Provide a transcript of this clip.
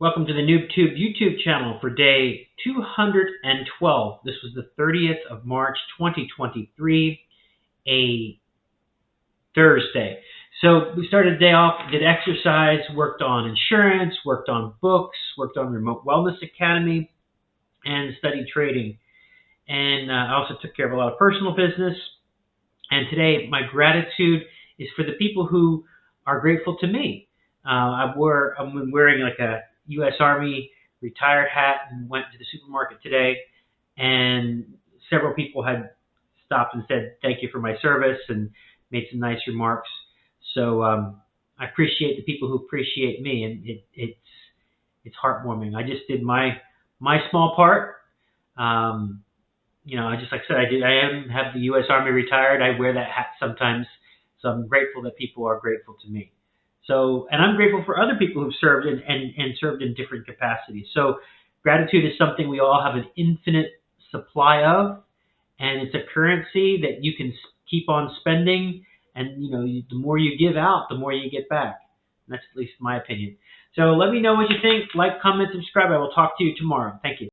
Welcome to the NoobTube YouTube channel for day 212. This was the 30th of March 2023, a Thursday. So we started the day off, did exercise, worked on insurance, worked on books, worked on Remote Wellness Academy, and studied trading. And I also took care of a lot of personal business. And today, my gratitude is for the people who are grateful to me. I'm wearing like a U.S. Army retired hat and went to the supermarket today, and several people had stopped and said thank you for my service and made some nice remarks. So I appreciate the people who appreciate me, and it's heartwarming. I just did my small part. Just like I said, I have the U.S. Army retired. I wear that hat sometimes, so I'm grateful that people are grateful to me. So, and I'm grateful for other people who've served and served in different capacities. So, gratitude is something we all have an infinite supply of, and it's a currency that you can keep on spending. And the more you give out, the more you get back. And that's at least my opinion. So, let me know what you think. Like, comment, subscribe. I will talk to you tomorrow. Thank you.